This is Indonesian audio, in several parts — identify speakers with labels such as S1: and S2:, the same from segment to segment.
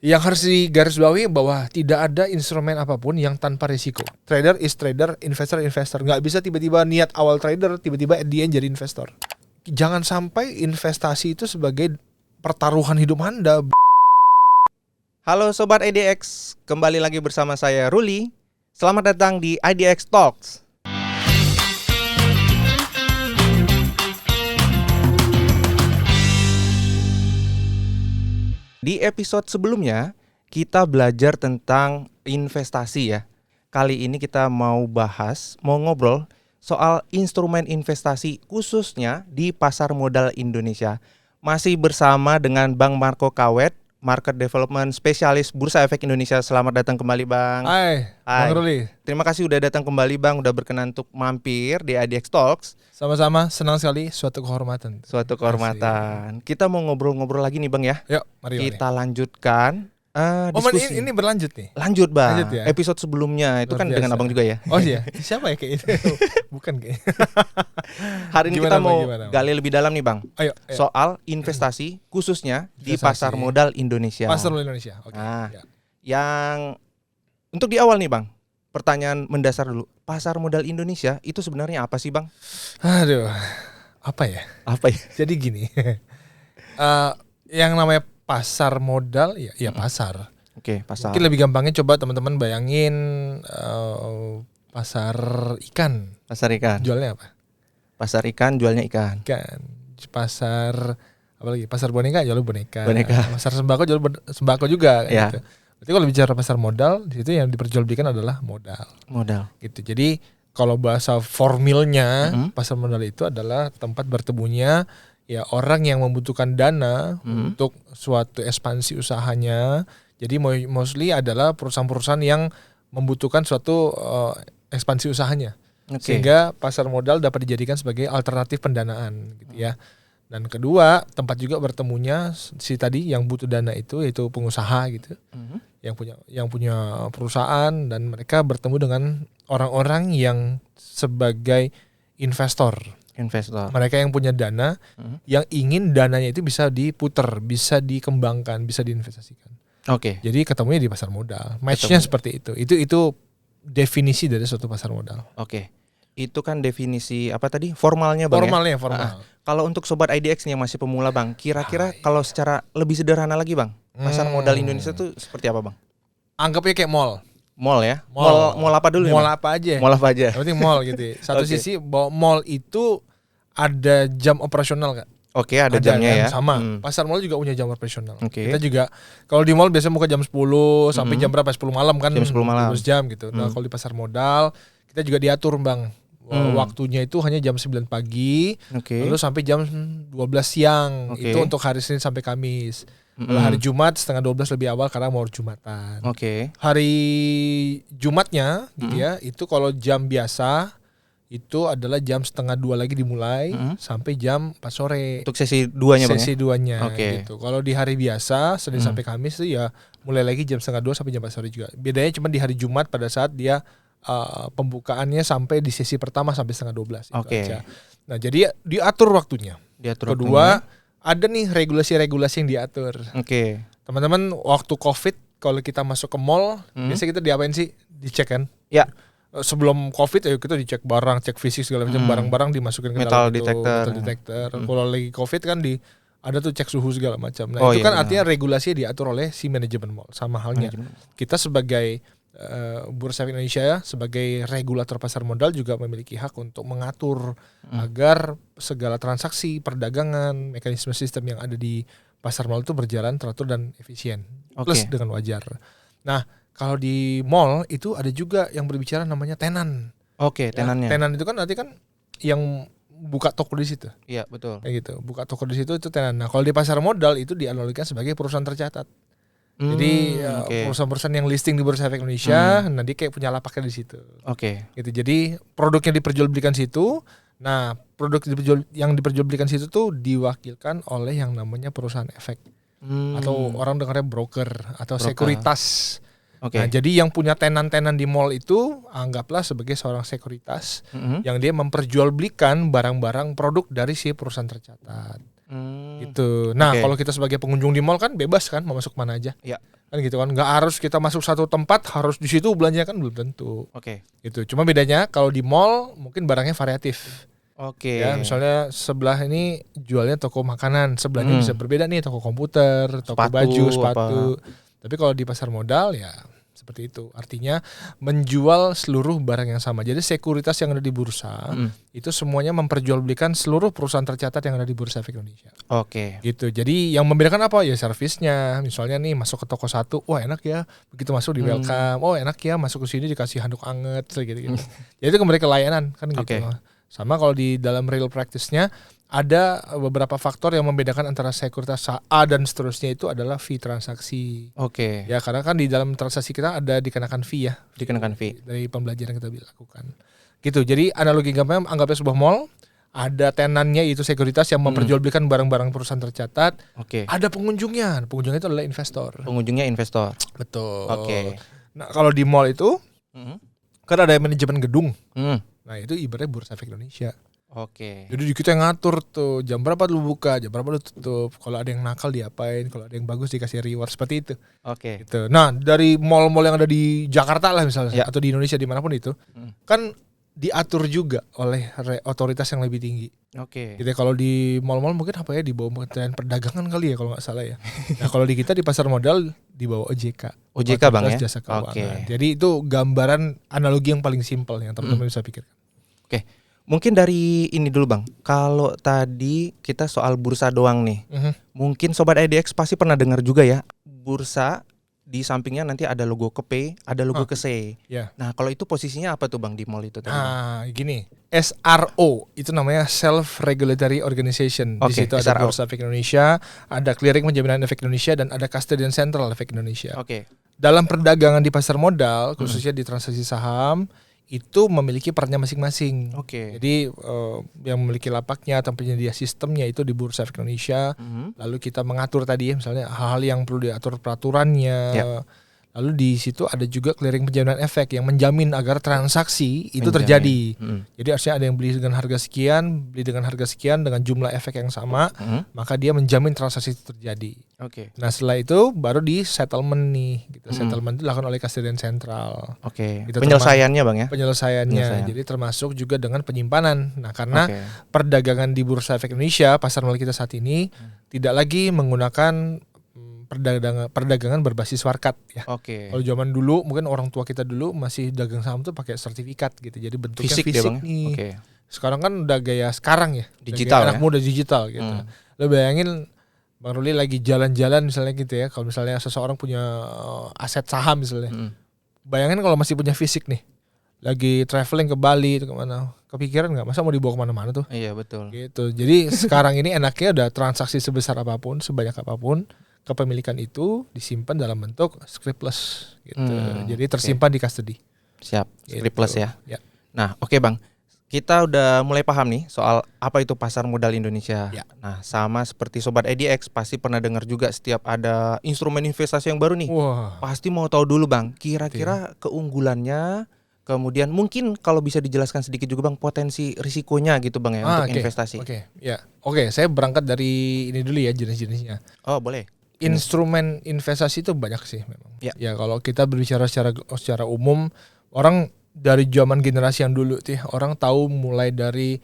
S1: Yang harus digarisbawahi bahwa tidak ada instrumen apapun yang tanpa risiko. Trader is trader, investor investor. Nggak bisa tiba-tiba niat awal trader, tiba-tiba at the end jadi investor. Jangan sampai investasi itu sebagai pertaruhan hidup Anda.
S2: Halo Sobat IDX, kembali lagi bersama saya Ruli. Selamat datang di IDX Talks. Di episode sebelumnya, kita belajar tentang investasi ya. Kali ini kita mau ngobrol soal instrumen investasi khususnya di pasar modal Indonesia. Masih bersama dengan Bang Marco Kawet, Market Development Spesialis Bursa Efek Indonesia. Selamat datang kembali Bang.
S1: Hai, Bang Ruli.
S2: Terima kasih udah datang kembali Bang, udah berkenan untuk mampir di IDX Talks.
S1: Sama-sama, senang sekali, suatu kehormatan.
S2: Suatu kehormatan. Kita mau ngobrol-ngobrol lagi nih Bang ya.
S1: Yuk, mari.
S2: Kita lanjutkan diskusi.
S1: Ini berlanjut nih?
S2: Lanjut Bang,
S1: lanjut ya?
S2: Episode sebelumnya itu
S1: Luar
S2: kan
S1: biasa.
S2: dengan Abang juga ya.
S1: Oh iya, siapa ya kayak itu? Bukan kayak.
S2: Hari ini
S1: Gimana,
S2: kita mau
S1: gimana?
S2: gali lebih dalam nih Bang.
S1: Ayo.
S2: Soal investasi khususnya di
S1: Investasi.
S2: pasar modal Indonesia.
S1: Pasar modal Indonesia. Oke.
S2: Nah.
S1: Ya.
S2: Yang untuk di awal nih Bang, pertanyaan mendasar dulu. Pasar modal Indonesia itu sebenarnya apa sih Bang?
S1: Aduh, apa ya?
S2: Apa ya?
S1: Jadi gini, yang namanya pasar modal, ya pasar.
S2: Oke, pasar.
S1: Mungkin lebih gampangnya coba teman-teman bayangin pasar ikan.
S2: Pasar ikan.
S1: Jualnya apa?
S2: Pasar ikan jualnya ikan.
S1: Ikan. Pasar apa lagi? Pasar boneka jual boneka.
S2: Boneka.
S1: Pasar sembako jual sembako juga.
S2: Ya.
S1: Gitu. Berarti kalau bicara pasar modal, di situ yang diperjualbelikan adalah modal.
S2: Modal.
S1: Gitu. Jadi kalau bahasa formilnya, pasar modal itu adalah tempat bertemunya ya orang yang membutuhkan dana untuk suatu ekspansi usahanya. Jadi mostly adalah perusahaan-perusahaan yang membutuhkan suatu ekspansi usahanya.
S2: Oke.
S1: Sehingga pasar modal dapat dijadikan sebagai alternatif pendanaan gitu ya. Dan kedua, tempat juga bertemunya si tadi yang butuh dana itu yaitu pengusaha gitu. Yang punya perusahaan dan mereka bertemu dengan orang-orang yang sebagai investor. Mereka yang punya dana yang ingin dananya itu bisa diputer, bisa dikembangkan, bisa diinvestasikan.
S2: Oke.
S1: Jadi ketemunya di pasar modal. Match-nya seperti itu. Itu definisi dari suatu pasar modal.
S2: Oke. Itu kan definisi apa tadi? Formalnya Bang.
S1: Formalnya.
S2: Kalau untuk sobat IDX nih yang masih pemula Bang, kira-kira kalau secara lebih sederhana lagi Bang, pasar modal Indonesia tuh seperti apa Bang?
S1: Anggapnya kayak mall.
S2: Mall ya? Mall apa dulu ya?
S1: Mall apa aja.
S2: Mall apa aja?
S1: Yang penting mall gitu. Satu
S2: Oke.
S1: sisi bahwa mall itu ada jam operasional kan?
S2: Oke, ada jamnya ya.
S1: Sama. Pasar mall juga punya jam operasional.
S2: Oke.
S1: Kita juga kalau di mall biasanya buka jam 10 sampai jam berapa? 10 malam kan.
S2: Jam 10 malam.
S1: 12 jam gitu. Nah, kalau di pasar modal kita juga diatur Bang. Waktunya itu hanya jam 9 pagi.
S2: Oke.
S1: Lalu sampai jam 12 siang.
S2: Oke.
S1: Itu untuk hari Senin sampai Kamis. Kalau hari Jumat setengah 12 lebih awal karena mau Jumatan.
S2: Oke.
S1: Hari Jumatnya gitu ya, itu kalau jam biasa itu adalah jam setengah 2 lagi dimulai sampai jam 4 sore.
S2: Untuk sesi 2-nya Bang ya?
S1: Sesi 2-nya
S2: Oke.
S1: gitu. Kalau di hari biasa Senin sampai Kamis itu ya mulai lagi jam setengah 2 sampai jam 4 sore juga. Bedanya cuma di hari Jumat pada saat dia pembukaannya sampai di sesi pertama sampai setengah 12 itu
S2: Oke.
S1: aja. Nah, jadi diatur waktunya.
S2: Diatur
S1: Kedua, ada nih regulasi-regulasi yang diatur.
S2: Oke.
S1: Teman-teman, waktu Covid kalau kita masuk ke mall, biasanya kita diapain sih? Dicek kan?
S2: Ya.
S1: Sebelum Covid ya kita dicek barang, cek fisik segala macam, barang-barang dimasukin ke
S2: Metal
S1: dalam itu,
S2: detector.
S1: metal detector. Kalau lagi Covid kan ada tuh cek suhu segala macam. Nah,
S2: Oh,
S1: itu
S2: iya,
S1: kan
S2: benar.
S1: artinya regulasi diatur oleh si manajemen mall. Sama halnya kita sebagai Bursa Efek Indonesia ya, sebagai regulator pasar modal juga memiliki hak untuk mengatur agar segala transaksi, perdagangan, mekanisme sistem yang ada di pasar mall itu berjalan teratur dan efisien. Plus dengan wajar. Nah, kalau di mall itu ada juga yang berbicara namanya tenan.
S2: Oke, tenannya.
S1: Tenan itu kan nanti kan yang buka toko di situ.
S2: Iya, betul.
S1: Kayak gitu. Buka toko di situ itu tenan. Nah, kalau di pasar modal itu dianalogikan sebagai perusahaan tercatat. Jadi perusahaan-perusahaan yang listing di Bursa Efek Indonesia, nah dia kayak punya lapaknya di situ.
S2: Oke.
S1: Gitu. Jadi produknya diperjualbelikan situ. Nah, produk yang diperjualbelikan situ tuh diwakilkan oleh yang namanya perusahaan efek atau orang dengarnya broker atau sekuritas.
S2: Oke.
S1: Nah, jadi yang punya tenan-tenan di mall itu anggaplah sebagai seorang sekuritas yang dia memperjualbelikan barang-barang produk dari si perusahaan tercatat. Gitu. Nah,
S2: Oke.
S1: kalau kita sebagai pengunjung di mall kan bebas kan mau masuk mana aja.
S2: Iya.
S1: Kan gitu kan. Nggak harus kita masuk satu tempat harus di situ belanja kan belum tentu.
S2: Oke.
S1: Gitu. Cuma bedanya kalau di mall mungkin barangnya variatif.
S2: Oke.
S1: Ya, misalnya sebelah ini jualnya toko makanan, sebelahnya bisa berbeda nih toko komputer, toko
S2: Sepatu,
S1: baju, sepatu.
S2: apa.
S1: Tapi kalau di pasar modal ya seperti itu. Artinya menjual seluruh barang yang sama. Jadi sekuritas yang ada di bursa itu semuanya memperjualbelikan seluruh perusahaan tercatat yang ada di Bursa Efek Indonesia.
S2: Oke.
S1: Gitu. Jadi yang membedakan apa? Ya servisnya. Misalnya nih masuk ke toko satu, wah enak ya. Begitu masuk di welcome, oh enak ya masuk ke sini dikasih handuk anget gitu. Jadi itu kembali ke layanan kan gitu.
S2: Oke.
S1: Sama kalau di dalam real practice-nya ada beberapa faktor yang membedakan antara sekuritas A dan seterusnya itu adalah fee transaksi.
S2: Oke.
S1: Ya karena kan di dalam transaksi kita ada dikenakan fee ya.
S2: Dikenakan fee.
S1: Dari pembelajaran yang kita lakukan. Gitu. Jadi analogi gampangnya anggapnya sebuah mall, ada tenannya itu sekuritas yang memperjualbelikan barang-barang perusahaan tercatat.
S2: Oke.
S1: Ada pengunjungnya. Pengunjungnya itu adalah investor.
S2: Pengunjungnya investor.
S1: Betul.
S2: Oke.
S1: Nah, kalau di mall itu kan ada manajemen gedung.
S2: Hmm.
S1: Nah, itu ibaratnya Bursa Efek Indonesia.
S2: Oke.
S1: Jadi kita yang ngatur tuh jam berapa lu buka, jam berapa lu tutup. Kalau ada yang nakal diapain, kalau ada yang bagus dikasih reward seperti itu.
S2: Oke.
S1: Gitu. Nah, dari mall-mall yang ada di Jakarta lah misalnya atau di Indonesia dimanapun itu, kan diatur juga oleh otoritas yang lebih tinggi.
S2: Oke.
S1: Jadi kalau di mall-mall mungkin apa ya di bawah Kementerian Perdagangan kali ya kalau nggak salah ya. Nah kalau di kita di pasar modal di bawah OJK.
S2: OJK Bang ya.
S1: Jasa Keuangan.
S2: Oke.
S1: Jadi itu gambaran analogi yang paling simpel yang teman-teman bisa pikirkan.
S2: Oke. Mungkin dari ini dulu Bang. Kalau tadi kita soal bursa doang nih. Mungkin Sobat IDX pasti pernah dengar juga ya. Bursa di sampingnya nanti ada logo ke P, ada logo ke C.
S1: Ya.
S2: Nah, kalau itu posisinya apa tuh Bang di mall itu tadi?
S1: Nah, gini. SRO itu namanya Self Regulatory Organization. Di
S2: Oke,
S1: situ ada
S2: SRO.
S1: Bursa Efek Indonesia, ada Clearing Penjaminan Efek Indonesia dan ada Custodian Central Efek Indonesia.
S2: Oke.
S1: Dalam perdagangan di pasar modal, khususnya di transaksi saham, itu memiliki perannya masing-masing.
S2: Oke.
S1: Jadi yang memiliki lapaknya atau penyedia sistemnya itu di Bursa Efek Indonesia. Lalu kita mengatur tadi ya, misalnya hal-hal yang perlu diatur peraturannya.
S2: Ya.
S1: Lalu di situ ada juga clearing penjaminan efek yang menjamin agar transaksi itu
S2: Menjamin.
S1: terjadi. Jadi harusnya ada yang beli dengan harga sekian, beli dengan harga sekian dengan jumlah efek yang sama, maka dia menjamin transaksi itu terjadi.
S2: Oke.
S1: Nah setelah itu baru di settlement nih, gitu. Settlement itu dilakukan oleh Custodian Central.
S2: Oke.
S1: Gitu,
S2: Penyelesaiannya Bang ya.
S1: Penyelesaiannya,
S2: Penyelesaian.
S1: jadi termasuk juga dengan penyimpanan. Nah karena
S2: Oke.
S1: perdagangan di Bursa Efek Indonesia, pasar modal kita saat ini tidak lagi menggunakan perdagangan berbasis warkat ya.
S2: Oke.
S1: Kalau zaman dulu mungkin orang tua kita dulu masih dagang saham tuh pakai sertifikat gitu. Jadi bentuknya
S2: Fisik
S1: fisik,
S2: dia Bang.
S1: nih.
S2: Oke.
S1: Sekarang kan udah gaya sekarang ya. Udah
S2: Digital
S1: gaya
S2: ya?
S1: anak muda digital gitu. Lo bayangin Bang Ruli lagi jalan-jalan misalnya gitu ya. Kalau misalnya seseorang punya aset saham misalnya. Bayangin kalau masih punya fisik nih. Lagi traveling ke Bali atau kemana. Kepikiran nggak? Masa mau dibawa kemana-mana tuh?
S2: Iya betul.
S1: Gitu. Jadi sekarang ini enaknya udah transaksi sebesar apapun, sebanyak apapun, kepemilikan itu disimpan dalam bentuk scriptless gitu. Jadi tersimpan di custody.
S2: Siap.
S1: Gitu.
S2: Scriptless ya.
S1: Ya.
S2: Nah, oke Bang. Kita udah mulai paham nih soal apa itu pasar modal Indonesia.
S1: Ya.
S2: Nah, sama seperti Sobat IDX pasti pernah dengar juga setiap ada instrumen investasi yang baru nih.
S1: Wah.
S2: Pasti mau tahu dulu Bang, kira-kira keunggulannya, kemudian mungkin kalau bisa dijelaskan sedikit juga Bang potensi risikonya gitu Bang ya untuk investasi.
S1: Oke, saya berangkat dari ini dulu ya jenis-jenisnya.
S2: Oh, boleh.
S1: Instrumen investasi itu banyak sih memang.
S2: Ya.
S1: Ya kalau kita berbicara secara umum, orang dari zaman generasi yang dulu tuh orang tahu mulai dari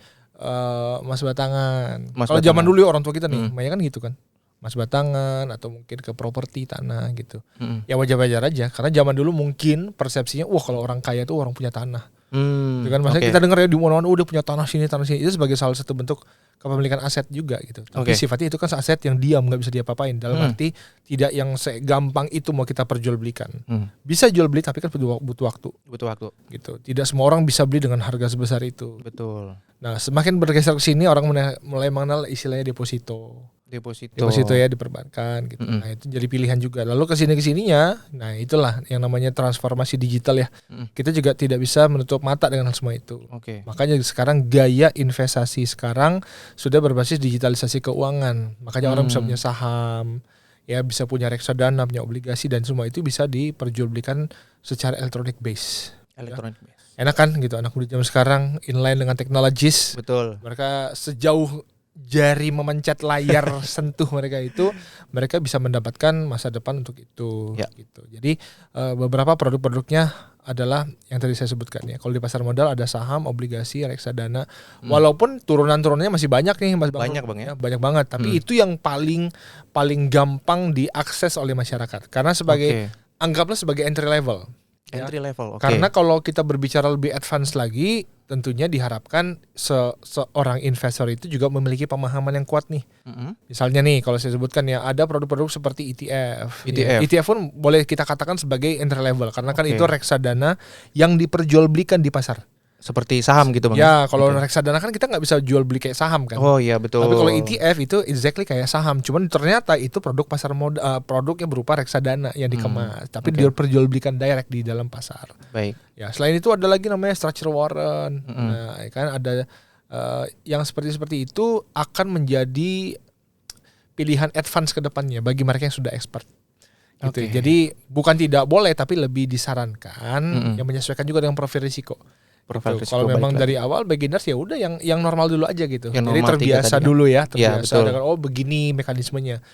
S1: emas batangan. Kalau zaman dulu orang tua kita nih, banyak kan gitu kan. Emas batangan atau mungkin ke properti tanah gitu. Ya wajar-wajar aja karena zaman dulu mungkin persepsinya wah kalau orang kaya itu orang punya tanah. Itu kan maksudnya kita dengar ya di mana-mana udah punya tanah sini itu sebagai salah satu bentuk kepemilikan aset juga gitu. Tapi sifatnya itu kan aset yang diam nggak bisa diapa-apain. Dalam arti tidak yang segampang itu mau kita perjualbelikan. Bisa jual beli tapi kan butuh waktu.
S2: Butuh waktu.
S1: Gitu. Tidak semua orang bisa beli dengan harga sebesar itu.
S2: Betul.
S1: Nah semakin bergeser ke sini orang mulai mengenal istilahnya deposito ya di perbankan gitu. Nah itu jadi pilihan juga. Lalu kesininya, nah itulah yang namanya transformasi digital ya. Kita juga tidak bisa menutup mata dengan semua itu. Makanya sekarang gaya investasi sekarang sudah berbasis digitalisasi keuangan. Makanya orang bisa punya saham, ya bisa punya reksadana, punya obligasi dan semua itu bisa diperjualbelikan secara electronic base. Enak kan gitu anak muda zaman sekarang inline dengan teknologis.
S2: Betul.
S1: Mereka sejauh jari memencet layar sentuh mereka itu, mereka bisa mendapatkan masa depan untuk itu.
S2: Ya.
S1: Gitu. Jadi beberapa produk-produknya adalah yang tadi saya sebutkan ya. Kalau di pasar modal ada saham, obligasi, reksadana. Walaupun turunan-turunannya masih banyak nih, Mas Bang.
S2: Banyak, Bang, ya?
S1: Banyak banget. Tapi itu yang paling gampang diakses oleh masyarakat. Karena sebagai anggaplah sebagai entry level.
S2: Entry level.
S1: Karena kalau kita berbicara lebih advance lagi, tentunya diharapkan seorang investor itu juga memiliki pemahaman yang kuat nih. Misalnya nih, kalau saya sebutkan ya, ada produk-produk seperti ETF. Ya, ETF pun boleh kita katakan sebagai entry level, karena kan itu reksadana yang diperjualbelikan di pasar.
S2: Seperti saham gitu, Bang?
S1: Ya, kalau reksadana kan kita nggak bisa jual beli kayak saham kan.
S2: Oh iya, betul.
S1: Tapi kalau ETF itu exactly kayak saham. Cuman ternyata itu produk pasar modal, produknya berupa reksadana yang dikemas. Tapi diperjualbelikan direct di dalam pasar.
S2: Baik.
S1: Ya, selain itu ada lagi namanya structure warrant. Nah, kan ada yang seperti itu akan menjadi pilihan advance ke depannya bagi mereka yang sudah expert. Gitu. Jadi bukan tidak boleh, tapi lebih disarankan yang menyesuaikan juga dengan profil risiko. Kalau memang dari awal beginners ya udah yang normal dulu aja gitu.
S2: Yang
S1: jadi terbiasa dulu ya, terbiasa dengan begini mekanismenya.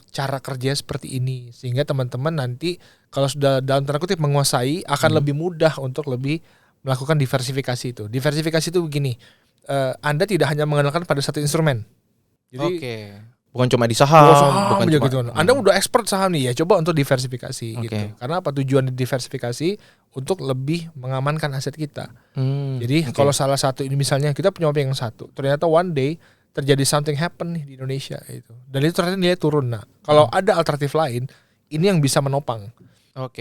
S1: Cara kerja seperti ini, sehingga teman-teman nanti kalau sudah dalam tanda kutip menguasai akan lebih mudah untuk lebih melakukan diversifikasi itu. Diversifikasi itu begini, Anda tidak hanya mengandalkan pada satu instrumen. Jadi
S2: bukan cuma di saham, bukan
S1: aja
S2: cuma
S1: gitu. Anda udah expert saham nih ya, coba untuk diversifikasi gitu. Karena apa tujuan diversifikasi? Untuk lebih mengamankan aset kita. Jadi kalau salah satu ini misalnya kita punya yang satu, ternyata one day terjadi something happen nih di Indonesia itu. Dan itu ternyata nilai turun. Nah, kalau ada alternatif lain, ini yang bisa menopang.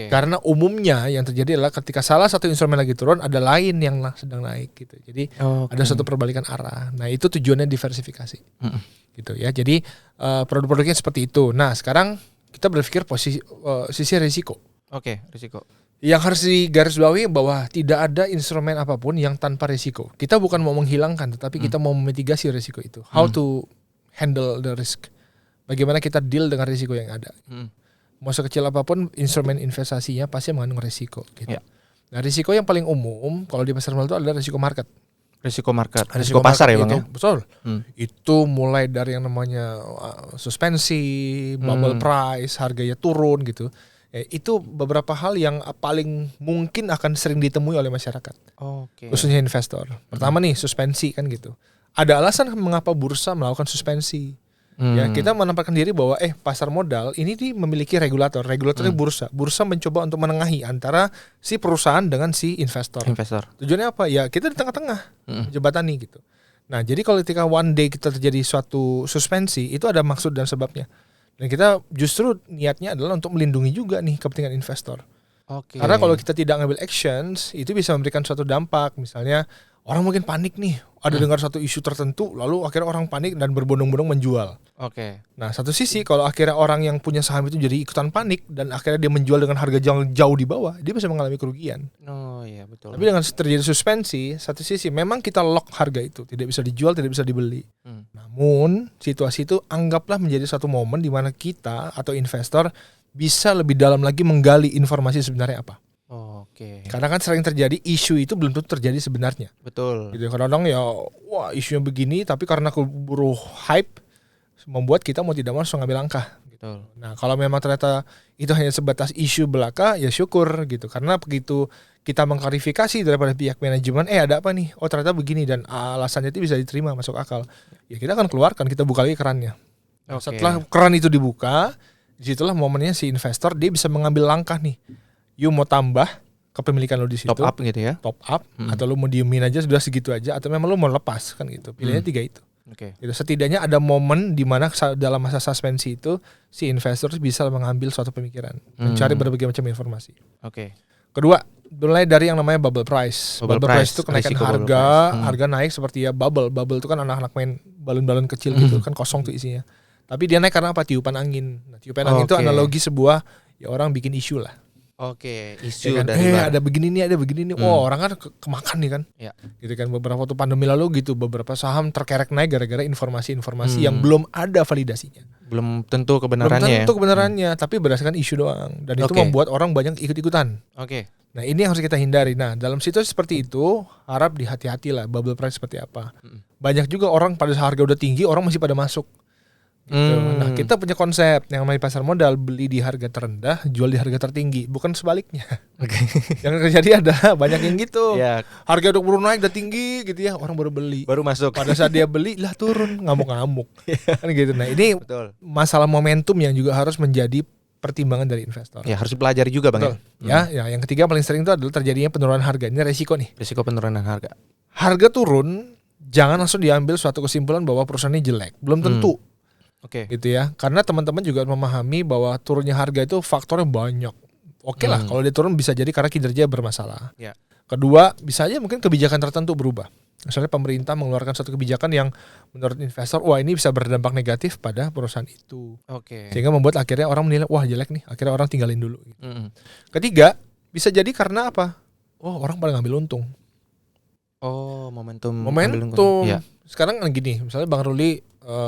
S1: Karena umumnya yang terjadi adalah ketika salah satu instrumen lagi turun, ada lain yang sedang naik gitu. Jadi ada suatu perbalikan arah. Nah, itu tujuannya diversifikasi. Gitu ya. Jadi produk-produknya seperti itu. Nah, sekarang kita berpikir sisi risiko.
S2: Risiko.
S1: Yang harus digarisbawahi bahwa tidak ada instrumen apapun yang tanpa risiko. Kita bukan mau menghilangkan, tetapi kita mau memitigasi risiko itu. How to handle the risk. Bagaimana kita deal dengan risiko yang ada. Mau sekecil apapun instrumen investasinya pasti mengandung risiko. Gitu. Nah, risiko yang paling umum kalau di pasar modal itu adalah risiko market.
S2: Risiko pasar ya, Bang, ya?
S1: Betul. Itu mulai dari yang namanya suspensi, bubble price, harganya turun gitu. Itu beberapa hal yang paling mungkin akan sering ditemui oleh masyarakat, khususnya investor. Pertama nih suspensi kan gitu. Ada alasan mengapa bursa melakukan suspensi. Ya, kita menempatkan diri bahwa pasar modal ini memiliki regulatornya bursa mencoba untuk menengahi antara si perusahaan dengan si investor. Tujuannya apa? Ya kita di tengah-tengah jembatan nih gitu. Nah, jadi kalau ketika one day kita terjadi suatu suspensi, itu ada maksud dan sebabnya. Dan kita justru niatnya adalah untuk melindungi juga nih kepentingan investor. Karena kalau kita tidak ngambil actions, itu bisa memberikan suatu dampak. Misalnya orang mungkin panik nih, ada dengar satu isu tertentu, lalu akhirnya orang panik dan berbondong-bondong menjual. Nah, satu sisi kalau akhirnya orang yang punya saham itu jadi ikutan panik dan akhirnya dia menjual dengan harga jauh di bawah, dia bisa mengalami kerugian.
S2: Betul.
S1: Tapi dengan terjadi suspensi, satu sisi memang kita lock harga itu, tidak bisa dijual, tidak bisa dibeli. Namun situasi itu anggaplah menjadi satu momen di mana kita atau investor bisa lebih dalam lagi menggali informasi sebenarnya apa. Karena kan sering terjadi isu itu belum tentu terjadi sebenarnya.
S2: Betul.
S1: Gitu, kadang-kadang ya wah isunya begini, tapi karena keburu hype membuat kita mau tidak mau harus mengambil langkah.
S2: Betul.
S1: Nah, kalau memang ternyata itu hanya sebatas isu belaka, ya syukur gitu. Karena begitu kita mengklarifikasi daripada pihak manajemen, ada apa nih? Oh, ternyata begini dan alasannya itu bisa diterima, masuk akal. Ya kita akan keluarkan, kita buka lagi kerannya. Setelah keran itu dibuka, disitulah momennya si investor dia bisa mengambil langkah nih. You mau tambah kepemilikan lo di situ,
S2: top up gitu ya,
S1: atau lo mau diemin aja sudah segitu aja, atau memang lo mau lepas kan gitu. Pilihannya 3 itu. Gitu. Setidaknya ada momen di mana dalam masa suspensi itu si investor bisa mengambil suatu pemikiran, mencari berbagai macam informasi. Kedua, mulai dari yang namanya bubble price. Bubble price itu kenaikan harga naik seperti ya bubble itu kan anak-anak main balon-balon kecil gitu kan kosong tuh isinya. Tapi dia naik karena apa? Tiupan angin. Nah, tiupan angin itu analogi sebuah ya orang bikin isu lah.
S2: Isu
S1: ya kan?
S2: dari
S1: ada begini nih. Wah, orang kan kemakan nih kan. Gitu kan, beberapa waktu pandemi lalu gitu, beberapa saham terkerek naik gara-gara informasi-informasi yang belum ada validasinya.
S2: Belum tentu kebenarannya.
S1: Tapi berdasarkan isu doang. Dan itu membuat orang banyak ikut-ikutan. Nah, ini yang harus kita hindari. Nah, dalam situasi seperti itu, harap dihati-hati lah bubble price seperti apa. banyak juga orang pada saat harga udah tinggi orang masih pada masuk. Gitu. Nah kita punya konsep yang namanya pasar modal, beli di harga terendah, jual di harga tertinggi, bukan sebaliknya. Yang terjadi adalah banyak yang gitu. Harga udah naik, udah tinggi gitu ya, orang baru beli,
S2: baru masuk.
S1: Pada saat dia beli lah turun, ngamuk-ngamuk. Kan gitu. Nah ini masalah momentum yang juga harus menjadi pertimbangan dari investor.
S2: Ya harus dipelajari juga Bang.
S1: Ya, yang ketiga paling sering itu adalah terjadinya penurunan harga. Ini resiko nih.
S2: Resiko penurunan harga.
S1: Harga turun, jangan langsung diambil suatu kesimpulan bahwa perusahaan ini jelek. Belum tentu. Gitu ya. Karena teman-teman juga memahami bahwa turunnya harga itu faktornya banyak. Lah, kalau dia turun bisa jadi karena kinerja bermasalah. Kedua, bisa aja mungkin kebijakan tertentu berubah. Misalnya pemerintah mengeluarkan suatu kebijakan yang menurut investor, wah ini bisa berdampak negatif pada perusahaan itu. Sehingga membuat akhirnya orang menilai, wah jelek nih, akhirnya orang tinggalin dulu. Gitu. Ketiga, bisa jadi karena apa? Oh orang pada ngambil untung.
S2: Momentum.
S1: Ya. Sekarang kan gini, misalnya Bang Ruli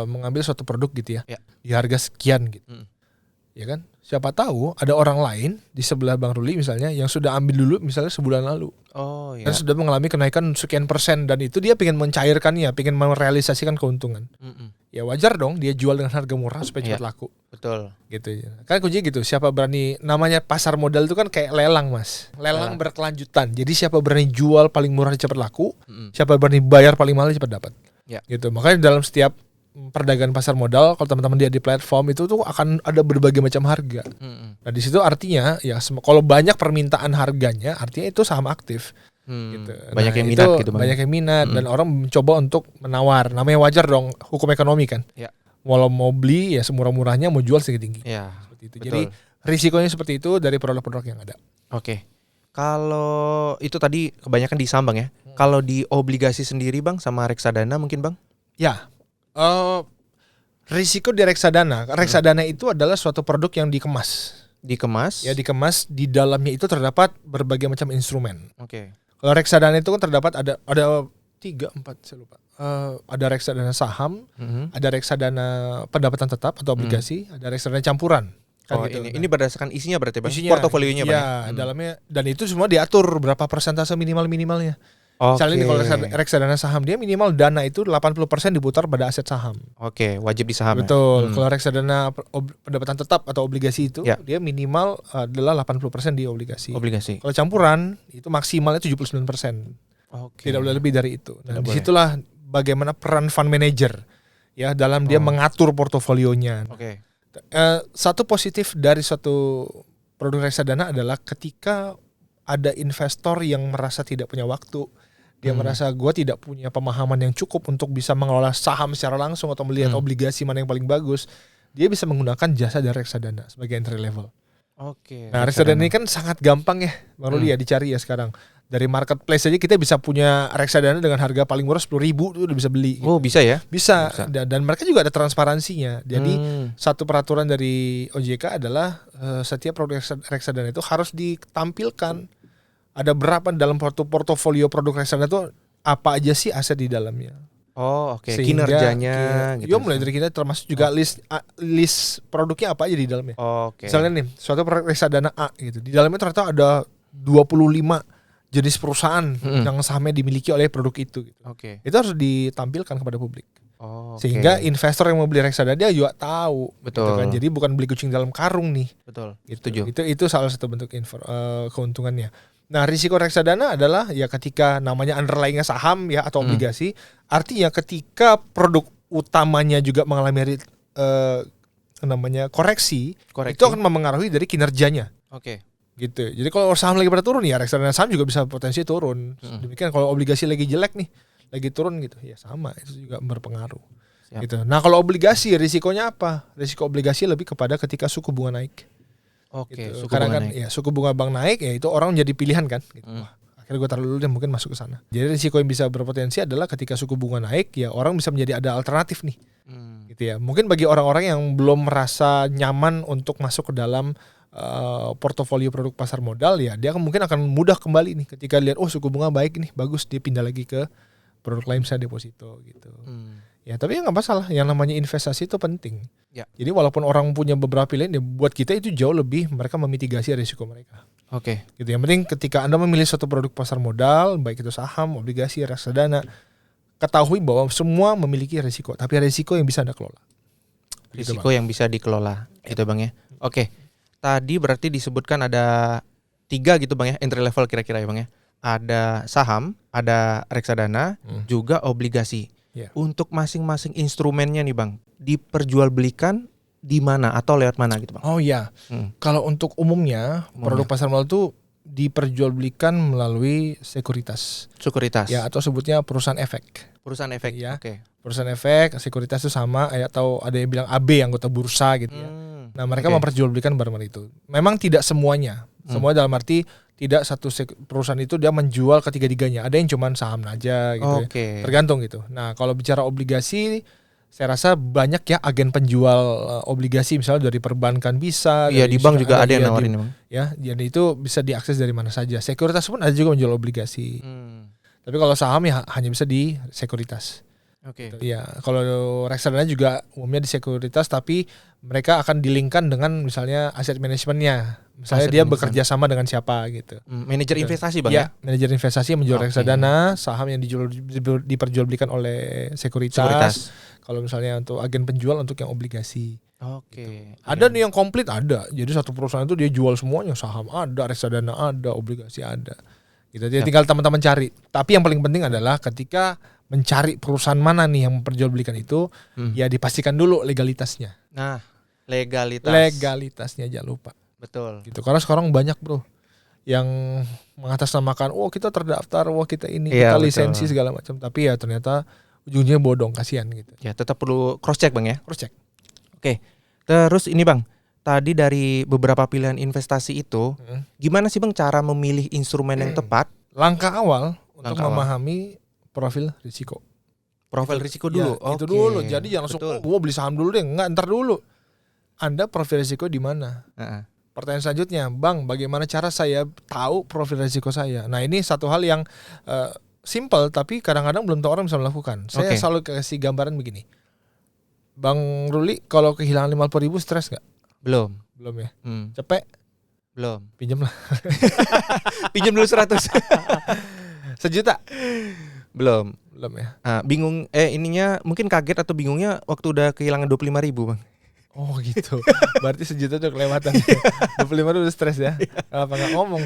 S1: mengambil suatu produk gitu ya, di harga sekian gitu. Ya kan? Siapa tahu ada orang lain di sebelah Bang Ruli misalnya yang sudah ambil dulu misalnya sebulan lalu. Dan sudah mengalami kenaikan sekian persen dan itu dia pengen mencairkannya, pengen merealisasikan keuntungan. Ya wajar dong dia jual dengan harga murah supaya cepat laku.
S2: Betul.
S1: Gitu ya. Kan kuncinya gitu, siapa berani, namanya pasar modal itu kan kayak lelang Mas. Lelang berkelanjutan. Jadi siapa berani jual paling murah cepat laku, siapa berani bayar paling mahal cepat dapat. Gitu. Makanya dalam setiap perdagangan pasar modal, kalau teman-teman lihat di platform itu tuh akan ada berbagai macam harga. Nah di situ artinya ya kalau banyak permintaan harganya, artinya itu saham aktif. Gitu.
S2: Banyak yang minat gitu Bang.
S1: Banyak yang minat dan orang mencoba untuk menawar. Namanya wajar dong, hukum ekonomi kan. Walau mau beli ya semurah-murahnya, mau jual setinggi. Seperti itu. Jadi risikonya seperti itu dari produk-produk yang ada.
S2: Kalau itu tadi kebanyakan di saham Bang ya. Kalau di obligasi sendiri Bang sama reksadana mungkin Bang?
S1: Ya. Risiko di reksadana. Reksadana itu adalah suatu produk yang dikemas.
S2: Ya,
S1: dikemas di dalamnya itu terdapat berbagai macam instrumen. Kalau reksadana itu kan terdapat ada 3, 4 saya lupa. Ada reksadana saham, ada reksadana pendapatan tetap atau obligasi, ada reksadana campuran. Kan gitu.
S2: Ini berdasarkan isinya berarti Bang? Portofolionya Bang?
S1: Ya, dalamnya dan itu semua diatur berapa persentase minimalnya. Misalnya kalau reksadana saham dia minimal dana itu 80% diputar pada aset saham.
S2: Wajib di saham.
S1: Betul. Kalau reksadana pendapatan tetap atau obligasi itu dia minimal adalah 80% di obligasi. Kalau campuran itu maksimalnya 79%. Tidak boleh lebih dari itu. Nah, disitulah bagaimana peran fund manager ya dalam dia mengatur portofolionya. Satu positif dari suatu produk reksadana adalah ketika ada investor yang merasa tidak punya waktu, dia merasa gue tidak punya pemahaman yang cukup untuk bisa mengelola saham secara langsung atau melihat obligasi mana yang paling bagus, dia bisa menggunakan jasa dari reksadana sebagai entry level. Nah reksadana ini kan sangat gampang ya Bang Ruli ya dicari ya sekarang. Dari marketplace aja kita bisa punya reksadana dengan harga paling murah 10.000 itu udah bisa beli. Gitu.
S2: Bisa ya?
S1: Bisa. Dan mereka juga ada transparansinya. Jadi satu peraturan dari OJK adalah setiap produk reksadana itu harus ditampilkan. Ada berapa dalam portofolio produk reksadana itu apa aja sih aset di dalamnya.
S2: Kinerjanya gitu.
S1: Mulai dari kita termasuk juga list produknya apa aja di dalamnya. Misalnya nih, suatu produk reksadana A gitu. Di dalamnya ternyata ada 25 jenis perusahaan yang sahamnya dimiliki oleh produk itu gitu. Itu harus ditampilkan kepada publik. Sehingga investor yang mau beli reksadana dia juga tahu. Gitu kan. Jadi bukan beli kucing dalam karung nih. Itu salah satu bentuk keuntungannya. Nah, risiko reksadana adalah ya ketika namanya underlying-nya saham ya atau obligasi, artinya ketika produk utamanya juga mengalami namanya koreksi, itu akan mempengaruhi dari kinerjanya. Gitu. Jadi kalau saham lagi pada turun ya reksadana saham juga bisa potensi turun. Demikian kalau obligasi lagi jelek nih, lagi turun gitu, ya sama itu juga berpengaruh. Gitu. Nah, kalau obligasi risikonya apa? Risiko obligasi lebih kepada ketika suku bunga naik. Gitu. Karena kan ya suku bunga bank naik ya itu orang jadi pilihan kan gitu. Wah, akhirnya gue taruh dulu dan mungkin masuk ke sana. Jadi risiko yang bisa berpotensi adalah ketika suku bunga naik ya orang bisa menjadi ada alternatif nih. Gitu ya. Mungkin bagi orang-orang yang belum merasa nyaman untuk masuk ke dalam portofolio produk pasar modal ya dia mungkin akan mudah kembali nih ketika lihat suku bunga baik nih, bagus dia pindah lagi ke produk lain misalnya deposito gitu. Ya tapi ya nggak masalah, yang namanya investasi itu penting. Jadi walaupun orang punya beberapa pilihan, ya buat kita itu jauh lebih mereka memitigasi risiko mereka. Gitu. Yang penting ketika Anda memilih suatu produk pasar modal, baik itu saham, obligasi, reksadana, ketahui bahwa semua memiliki risiko, tapi risiko yang bisa Anda kelola.
S2: Risiko yang bisa dikelola, gitu Bang ya. Oke, tadi berarti disebutkan ada 3 gitu Bang ya, entry level kira-kira ya Bang ya. Ada saham, ada reksadana, juga obligasi.
S1: Yeah.
S2: Untuk masing-masing instrumennya nih Bang, diperjualbelikan di mana atau lewat mana gitu Bang?
S1: Oh iya, kalau untuk umumnya produk pasar modal itu diperjualbelikan melalui sekuritas.
S2: Sekuritas.
S1: Ya, atau sebutnya perusahaan efek.
S2: Perusahaan efek.
S1: Ya.
S2: Oke.
S1: Perusahaan efek, sekuritas itu sama, atau ada yang bilang AB, anggota bursa gitu ya. Nah, mereka memperjualbelikan barang itu. Memang tidak semuanya. Semua dalam arti tidak satu perusahaan itu dia menjual ketiga-tiganya. Ada yang cuma saham aja gitu ya. Tergantung gitu. Nah, kalau bicara obligasi, saya rasa banyak ya agen penjual obligasi, misalnya dari perbankan bisa.
S2: Iya, di bank juga ada yang nawarin Bang.
S1: Ya, jadi itu bisa diakses dari mana saja. Sekuritas pun ada juga menjual obligasi. Tapi kalau saham ya hanya bisa di sekuritas.
S2: Oke.
S1: Ya, kalau reksadana juga umumnya di sekuritas, tapi mereka akan dilingkan dengan misalnya aset manajemennya. Misalnya dia bekerja sama dengan siapa gitu.
S2: Manajer investasi Bang
S1: ya? Manajer investasi yang menjual reksadana, saham yang diperjualbelikan oleh sekuritas. Kalau misalnya untuk agen penjual untuk yang obligasi.
S2: Oke.
S1: Ada nih yang komplit ada. Jadi satu perusahaan itu dia jual semuanya, saham ada, reksadana ada, obligasi ada. Gitu. Jadi tinggal teman-teman cari. Tapi yang paling penting adalah ketika mencari perusahaan mana nih yang memperjualbelikan itu, ya dipastikan dulu legalitasnya.
S2: Nah, legalitas.
S1: Legalitasnya jangan lupa.
S2: Betul.
S1: Gitu. Karena sekarang banyak bro yang mengatasnamakan, kita terdaftar, kita ini, kita lisensi segala macam. Tapi ya ternyata ujungnya bodong, kasihan gitu.
S2: Ya tetap perlu cross check Bang ya.
S1: Cross check.
S2: Oke. Terus ini Bang, tadi dari beberapa pilihan investasi itu, gimana sih Bang cara memilih instrumen yang tepat?
S1: Langkah awal untuk memahami profil risiko.
S2: Profil risiko dulu.
S1: Ya, itu dulu. Jadi jangan langsung gue beli saham dulu deh. Enggak, ntar dulu. Anda profil risiko di mana? Pertanyaan selanjutnya, Bang, bagaimana cara saya tahu profil risiko saya? Nah, ini satu hal yang simple tapi kadang-kadang belum tahu orang bisa melakukan. Saya selalu kasih gambaran begini. Bang Ruli, kalau kehilangan 50.000 stres nggak?
S2: Belum
S1: ya. Cepet?
S2: Belum.
S1: Pinjam lah.
S2: Pinjam dulu 100.
S1: Sejuta?
S2: Belum
S1: ya.
S2: Bingung ininya mungkin kaget atau bingungnya waktu udah kehilangan 25.000 Bang.
S1: Oh gitu. Berarti sejuta udah kelewatan. 25 udah stres ya. Apa nggak ngomong?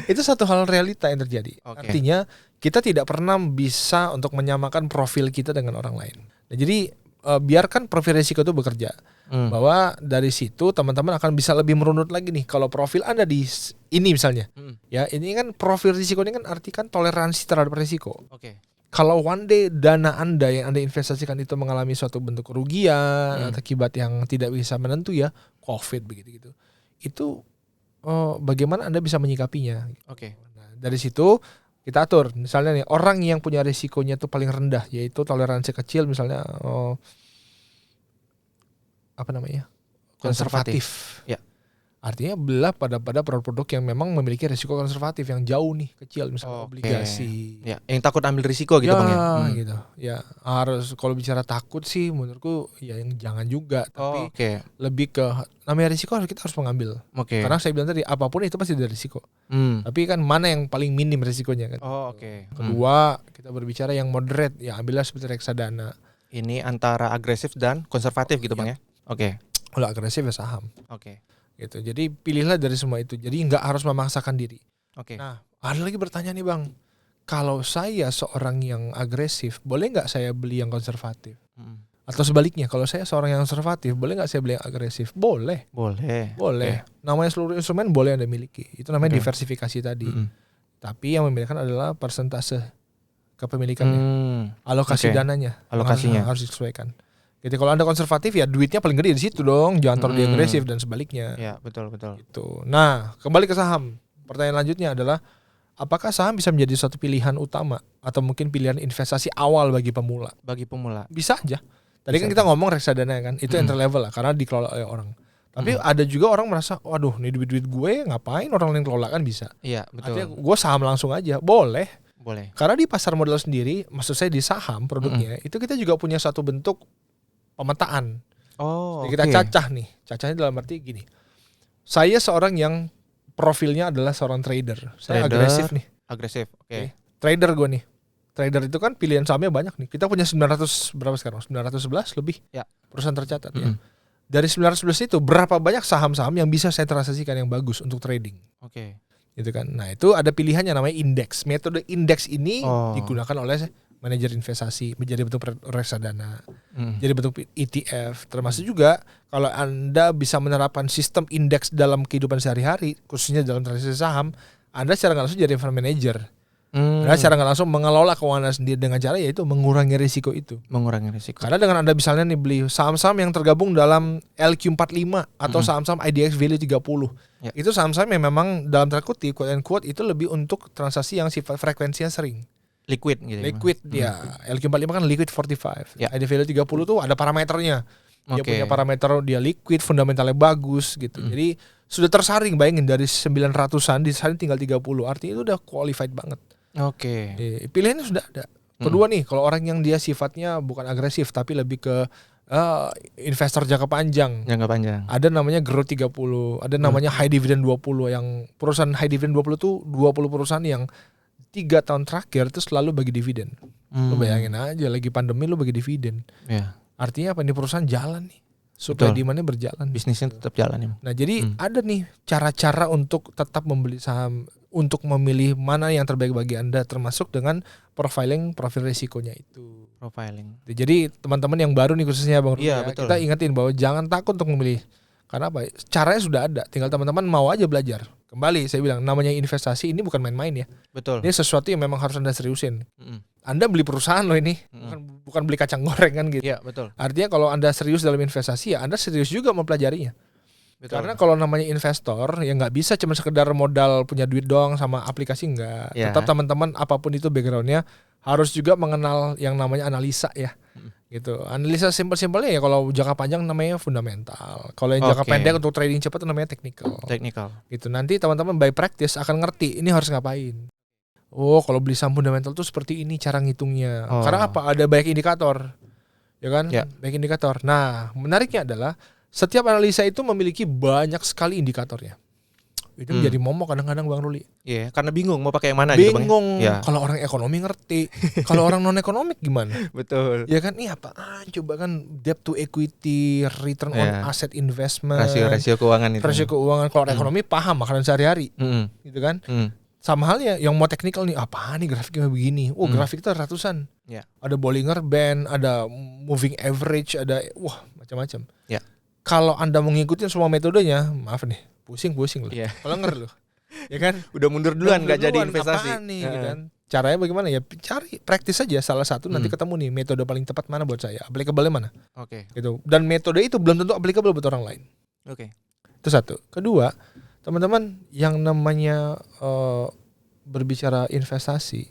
S1: Itu satu hal realita yang terjadi. Artinya kita tidak pernah bisa untuk menyamakan profil kita dengan orang lain. Nah, jadi biarkan profil risiko itu bekerja. Bahwa dari situ teman-teman akan bisa lebih merunut lagi nih. Kalau profil Anda di ini misalnya, ya ini kan profil risiko ini kan artikan toleransi terhadap risiko. Kalau one day dana Anda yang Anda investasikan itu mengalami suatu bentuk kerugian atau akibat yang tidak bisa menentu ya, COVID begitu-gitu. Itu bagaimana Anda bisa menyikapinya? Nah, dari situ kita atur. Misalnya nih orang yang punya risikonya itu paling rendah, yaitu toleransi kecil misalnya konservatif.
S2: Ya.
S1: Artinya belah pada produk-produk yang memang memiliki risiko konservatif yang jauh nih, kecil, misalnya obligasi.
S2: Ya, yang takut ambil risiko gitu Bang ya.
S1: Gitu. Ya, harus kalau bicara takut sih menurutku ya yang jangan juga, tapi lebih ke namanya risiko kita harus mengambil. Karena saya bilang tadi apapun itu pasti ada risiko. Tapi kan mana yang paling minim risikonya kan. Kedua, kita berbicara yang moderate, ya ambillah seperti reksadana.
S2: Ini antara agresif dan konservatif gitu Bang ya.
S1: Kalau agresif ya saham. Gitu. Jadi pilihlah dari semua itu. Jadi nggak harus memaksakan diri. Nah, ada lagi bertanya nih Bang. Kalau saya seorang yang agresif, boleh nggak saya beli yang konservatif? Atau sebaliknya, kalau saya seorang yang konservatif, boleh nggak saya beli yang agresif? Boleh. Namanya seluruh instrumen boleh Anda miliki. Itu namanya diversifikasi tadi. Tapi yang membedakan adalah persentase kepemilikannya, alokasi dananya, harus disesuaikan. Jadi kalau Anda konservatif ya duitnya paling gede di situ dong, jangan terlalu agresif dan sebaliknya.
S2: Ya, betul.
S1: Gitu. Nah, kembali ke saham. Pertanyaan lanjutnya adalah apakah saham bisa menjadi suatu pilihan utama atau mungkin pilihan investasi awal bagi pemula? Bisa aja. Tadi kan kita ngomong reksadana kan, itu entry level lah karena dikelola oleh orang. Tapi ada juga orang merasa, waduh, nih duit gue ngapain orang lain kelola, kan bisa.
S2: Iya, betul.
S1: Artinya gue saham langsung aja, boleh. Karena di pasar modal sendiri, maksud saya di saham produknya, itu kita juga punya satu bentuk pemetaan. Jadi kita cacah nih. Cacahnya dalam arti gini. Saya seorang yang profilnya adalah seorang trader. Saya agresif nih.
S2: Trader gue nih.
S1: trader itu kan pilihan sahamnya banyak nih. Kita punya 900 berapa sekarang? 911 lebih
S2: Ya.
S1: perusahaan tercatat ya. Dari 911 itu berapa banyak saham-saham yang bisa saya transaksikan yang bagus untuk trading?
S2: Oke.
S1: Gitu kan. Nah, itu ada pilihannya namanya indeks. Metode indeks ini digunakan oleh manajer investasi menjadi bentuk reksadana, jadi bentuk ETF. Termasuk juga kalau Anda bisa menerapkan sistem indeks dalam kehidupan sehari-hari, khususnya dalam transaksi saham, Anda secara nggak langsung jadi fund manager. Anda secara nggak langsung mengelola keuangan Anda sendiri dengan cara yaitu mengurangi risiko itu.
S2: Mengurangi risiko.
S1: Karena dengan Anda misalnya nih beli saham-saham yang tergabung dalam LQ45 atau saham-saham IDX Value 30.
S2: Ya.
S1: Itu saham-saham yang memang dalam tanda kutip, quote and quote, itu lebih untuk transaksi yang sifat frekuensinya sering.
S2: Liquid gitu.
S1: Liquid dia. LQ45 kan liquid 45.
S2: Ya.
S1: IDX Value 30 tuh ada parameternya. Dia
S2: Oke.
S1: punya parameter dia liquid, fundamentalnya bagus gitu. Jadi sudah tersaring, bayangin dari 900-an disaring tinggal 30. Artinya itu udah qualified banget.
S2: Oke.
S1: Pilihannya sudah ada. Kedua nih, kalau orang yang dia sifatnya bukan agresif tapi lebih ke investor jangka panjang.
S2: Jangka panjang.
S1: Ada namanya Growth 30, ada namanya High Dividend 20 yang perusahaan High Dividend 20 tuh 20 perusahaan yang 3 tahun terakhir itu selalu bagi dividen. Lu bayangin aja lagi pandemi lu bagi dividen.
S2: Ya.
S1: Artinya apa, ini perusahaan jalan nih. Supaya
S2: Betul.
S1: demand-nya berjalan.
S2: Bisnisnya tetap jalan ya.
S1: Nah, jadi ada nih cara-cara untuk tetap membeli saham, untuk memilih mana yang terbaik bagi Anda, termasuk dengan profiling profil risikonya itu.
S2: Profiling.
S1: Jadi teman-teman yang baru nih khususnya Bang Rudi,
S2: Iya, betul.
S1: kita ingetin bahwa jangan takut untuk memilih. Karena apa? Caranya sudah ada, tinggal teman-teman mau aja belajar. Kembali saya bilang, namanya investasi ini bukan main-main ya.
S2: Betul.
S1: Ini sesuatu yang memang harus Anda seriusin. Anda beli perusahaan loh ini, bukan beli kacang goreng kan gitu.
S2: Iya, betul.
S1: Artinya kalau Anda serius dalam investasi ya Anda serius juga mempelajarinya.
S2: Betul.
S1: Karena kalau namanya investor ya nggak bisa cuma sekedar modal punya duit doang sama aplikasi, enggak.
S2: Ya.
S1: Tetap teman-teman apapun itu backgroundnya harus juga mengenal yang namanya analisa ya. Gitu. Analisa simpel-simpelnya ya kalau jangka panjang namanya fundamental. Kalau yang jangka
S2: Oke.
S1: pendek untuk trading cepat itu namanya technical.
S2: Technical.
S1: Gitu. Nanti teman-teman by practice akan ngerti ini harus ngapain. Oh, kalau beli saham fundamental tuh seperti ini cara ngitungnya.
S2: Oh.
S1: Karena apa? Ada banyak indikator. Ya kan?
S2: Ya.
S1: Banyak indikator. Nah, menariknya adalah setiap analisa itu memiliki banyak sekali indikatornya. Itu menjadi momok kadang-kadang Bang Ruli.
S2: Iya, karena bingung mau pakai yang mana gitu, Bang.
S1: Bingung.
S2: Ya.
S1: Kalau orang ekonomi ngerti. Kalau orang non ekonomik gimana?
S2: Betul.
S1: Ya kan, ini apaan? Coba kan debt to equity, return on
S2: Ya.
S1: asset investment,
S2: Rasio keuangan itu.
S1: rasio keuangan. Kalau orang ekonomi paham makanan sehari-hari, gitu kan? Sama halnya yang mau teknikal nih, apaan nih grafiknya begini? Oh, grafik itu ratusan.
S2: Ya.
S1: Ada Bollinger Band, ada moving average, ada macam-macam.
S2: Ya.
S1: Kalau Anda mau ngikutin semua metodenya, maaf nih, pusing loh.
S2: Ya.
S1: Pelenger loh. Ya kan?
S2: Udah mundur duluan nggak jadi
S1: Duluan,
S2: investasi.
S1: apaan nih, gitu kan? Caranya bagaimana ya? Cari, praktis aja salah satu nanti ketemu nih metode paling tepat mana buat saya, applicable mana.
S2: Oke.
S1: Gitu. Dan metode itu belum tentu applicable buat orang lain.
S2: Oke.
S1: Itu satu. Kedua, teman-teman yang namanya berbicara investasi,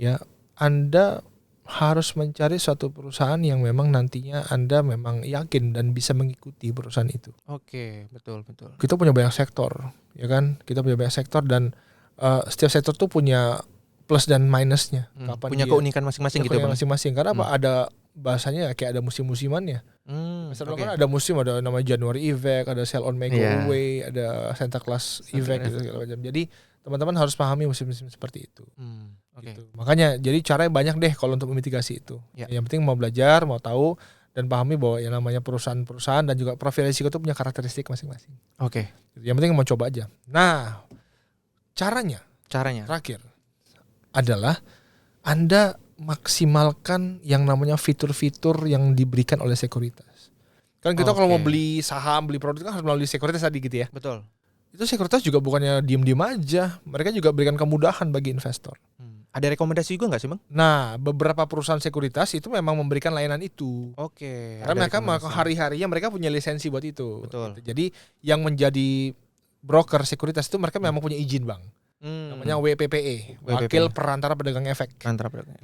S1: ya Anda harus mencari suatu perusahaan yang memang nantinya Anda memang yakin dan bisa mengikuti perusahaan itu.
S2: Oke, betul.
S1: Kita punya banyak sektor, ya kan? Kita punya banyak sektor dan setiap sektor tuh punya plus dan minusnya.
S2: Punya keunikan masing-masing gitu, Bang.
S1: Masing-masing. Karena apa? Ada bahasanya kayak ada musim-musimannya. Misalnya kan ada musim, ada namanya January effect, ada sell on May go away, ada Santa Claus effect gitu segala macam. Jadi teman-teman harus pahami musim-musim seperti itu. Gitu. Makanya jadi caranya banyak deh kalau untuk memitigasi itu.
S2: Ya.
S1: Yang penting mau belajar, mau tahu dan pahami bahwa yang namanya perusahaan-perusahaan dan juga profil risiko itu punya karakteristik masing-masing.
S2: Oke.
S1: Yang penting mau coba aja. Nah, caranya terakhir adalah Anda maksimalkan yang namanya fitur-fitur yang diberikan oleh sekuritas. Kan kita kalau mau beli saham, beli produk kan harus melalui sekuritas tadi gitu ya.
S2: Betul.
S1: Itu sekuritas juga bukannya diem-diem aja. Mereka juga berikan kemudahan bagi investor.
S2: Ada rekomendasi juga nggak sih, Bang?
S1: Nah, beberapa perusahaan sekuritas itu memang memberikan layanan itu.
S2: Oke.
S1: Karena mereka hari-harinya mereka punya lisensi buat itu.
S2: Betul.
S1: Gitu. Jadi yang menjadi broker sekuritas itu mereka memang punya izin, Bang. Namanya WPPE, Wakil Perantara Pedagang Efek.